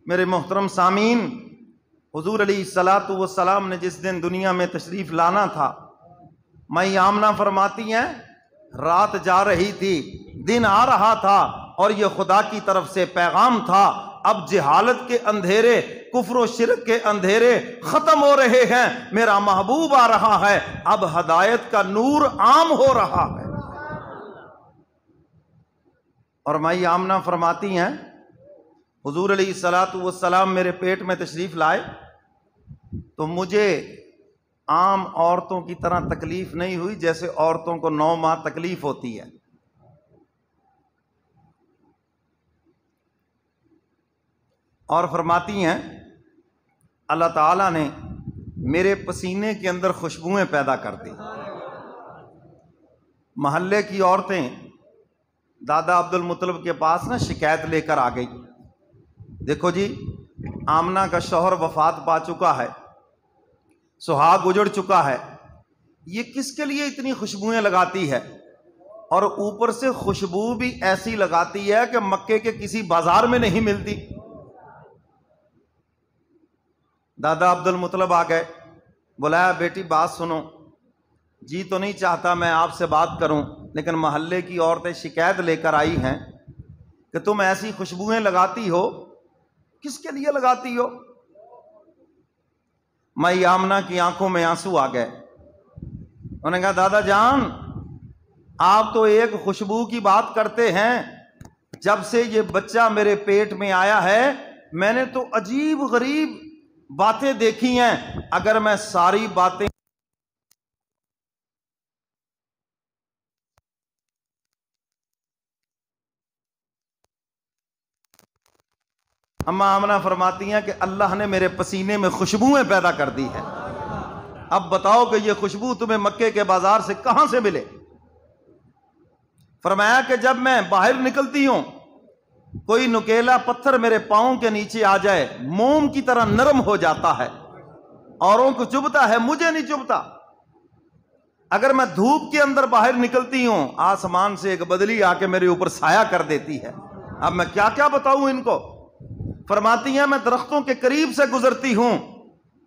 میرے محترم سامعین، حضور علیہ الصلاۃ والسلام نے جس دن دنیا میں تشریف لانا تھا، مائی آمنہ فرماتی ہیں رات جا رہی تھی، دن آ رہا تھا، اور یہ خدا کی طرف سے پیغام تھا، اب جہالت کے اندھیرے، کفر و شرک کے اندھیرے ختم ہو رہے ہیں، میرا محبوب آ رہا ہے، اب ہدایت کا نور عام ہو رہا ہے۔ اور مائی آمنہ فرماتی ہیں حضور علیہ الصلاۃ والسلام میرے پیٹ میں تشریف لائے تو مجھے عام عورتوں کی طرح تکلیف نہیں ہوئی جیسے عورتوں کو 9 ماہ تکلیف ہوتی ہے۔ اور فرماتی ہیں اللہ تعالیٰ نے میرے پسینے کے اندر خوشبوئیں پیدا کر دی۔ محلے کی عورتیں دادا عبد المطلب کے پاس نا شکایت لے کر آ گئی، دیکھو جی آمنہ کا شوہر وفات پا چکا ہے، سہاگ اجڑ چکا ہے، یہ کس کے لیے اتنی خوشبوئیں لگاتی ہے، اور اوپر سے خوشبو بھی ایسی لگاتی ہے کہ مکے کے کسی بازار میں نہیں ملتی۔ دادا عبد المطلب آ گئے، بلایا بیٹی بات سنو، جی تو نہیں چاہتا میں آپ سے بات کروں، لیکن محلے کی عورتیں شکایت لے کر آئی ہیں کہ تم ایسی خوشبوئیں لگاتی ہو، کس کے لیے لگاتی ہو؟ مائی آمنہ کی آنکھوں میں آنسو آ گئے، انہوں نے کہا دادا جان آپ تو ایک خوشبو کی بات کرتے ہیں، جب سے یہ بچہ میرے پیٹ میں آیا ہے میں نے تو عجیب غریب باتیں دیکھی ہیں، اگر میں ساری باتیں اماں آمنہ فرماتی ہیں کہ اللہ نے میرے پسینے میں خوشبوئیں پیدا کر دی ہے، اب بتاؤ کہ یہ خوشبو تمہیں مکے کے بازار سے کہاں سے ملے؟ فرمایا کہ جب میں باہر نکلتی ہوں کوئی نکیلا پتھر میرے پاؤں کے نیچے آ جائے موم کی طرح نرم ہو جاتا ہے، اوروں کو چبھتا ہے مجھے نہیں چبھتا۔ اگر میں دھوپ کے اندر باہر نکلتی ہوں آسمان سے ایک بدلی آ کے میرے اوپر سایہ کر دیتی ہے، اب میں کیا کیا بتاؤں ان کو۔ فرماتی ہیں میں درختوں کے قریب سے گزرتی ہوں،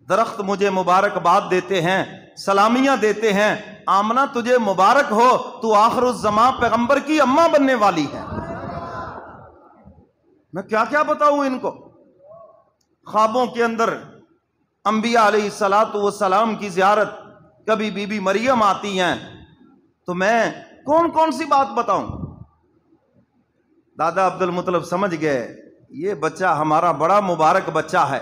درخت مجھے مبارکباد دیتے ہیں، سلامیاں دیتے ہیں، آمنہ تجھے مبارک ہو، تو آخر الزماں پیغمبر کی اماں بننے والی ہے۔ میں کیا کیا بتاؤں ان کو۔ خوابوں کے اندر انبیاء علیہ الصلاۃ والسلام کی زیارت، کبھی بی بی مریم آتی ہیں تو میں کون کون سی بات بتاؤں۔ دادا عبد المطلب سمجھ گئے یہ بچہ ہمارا بڑا مبارک بچہ ہے۔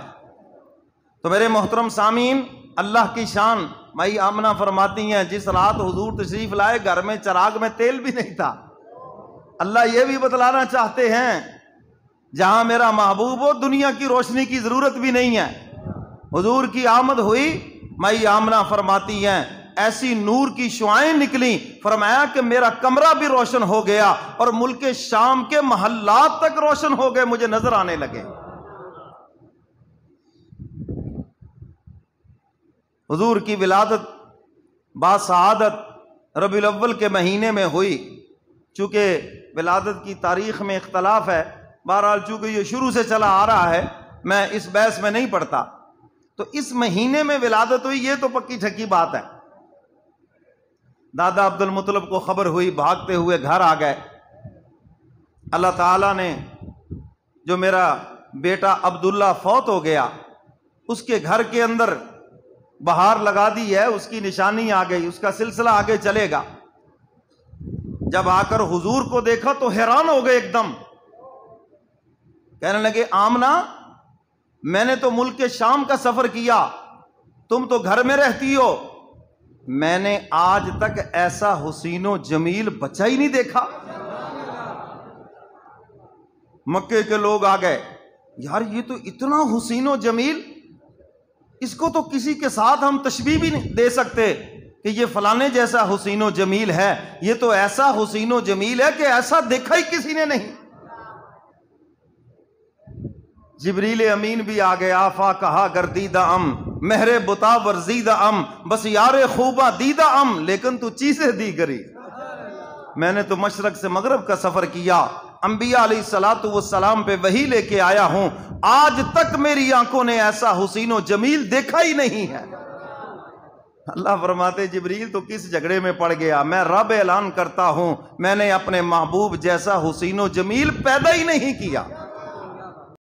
تو میرے محترم سامعین، اللہ کی شان، مائی آمنہ فرماتی ہیں جس رات حضور تشریف لائے گھر میں چراغ میں تیل بھی نہیں تھا۔ اللہ یہ بھی بتلانا چاہتے ہیں جہاں میرا محبوب ہو دنیا کی روشنی کی ضرورت بھی نہیں ہے۔ حضور کی آمد ہوئی، مائی آمنہ فرماتی ہیں ایسی نور کی شعائیں نکلیں، فرمایا کہ میرا کمرہ بھی روشن ہو گیا اور ملک شام کے محلات تک روشن ہو گئے، مجھے نظر آنے لگے۔ حضور کی ولادت باسعادت ربیع الاول کے مہینے میں ہوئی، چونکہ ولادت کی تاریخ میں اختلاف ہے، بہرحال چونکہ یہ شروع سے چلا آ رہا ہے میں اس بحث میں نہیں پڑھتا، تو اس مہینے میں ولادت ہوئی یہ تو پکی ٹھکی بات ہے۔ دادا عبد المطلب کو خبر ہوئی، بھاگتے ہوئے گھر آ گئے۔ اللہ تعالیٰ نے جو میرا بیٹا عبداللہ فوت ہو گیا اس کے گھر کے اندر بہار لگا دی ہے، اس کی نشانی آ گئی، اس کا سلسلہ آگے چلے گا۔ جب آ کر حضور کو دیکھا تو حیران ہو گئے ایک دم، کہنے لگے آمنہ میں نے تو ملک شام کا سفر کیا، تم تو گھر میں رہتی ہو، میں نے آج تک ایسا حسین و جمیل بچہ ہی نہیں دیکھا۔ مکے کے لوگ آ گئے، یار یہ تو اتنا حسین و جمیل، اس کو تو کسی کے ساتھ ہم تشبیہ بھی نہیں دے سکتے کہ یہ فلانے جیسا حسین و جمیل ہے، یہ تو ایسا حسین و جمیل ہے کہ ایسا دیکھا ہی کسی نے نہیں۔ جبریل امین بھی آ گیا، آفا کہا گردیدہ ام مہر بتا ورزیدہ ام بس یار خوبہ دیدہ ام لیکن تو چیزیں دی گری۔ میں نے تو مشرق سے مغرب کا سفر کیا، انبیاء علیہ الصلوۃ والسلام پہ وحی لے کے آیا ہوں، آج تک میری آنکھوں نے ایسا حسین و جمیل دیکھا ہی نہیں ہے۔ اللہ فرماتے جبریل تو کس جھگڑے میں پڑ گیا، میں رب اعلان کرتا ہوں میں نے اپنے محبوب جیسا حسین و جمیل پیدا ہی نہیں کیا۔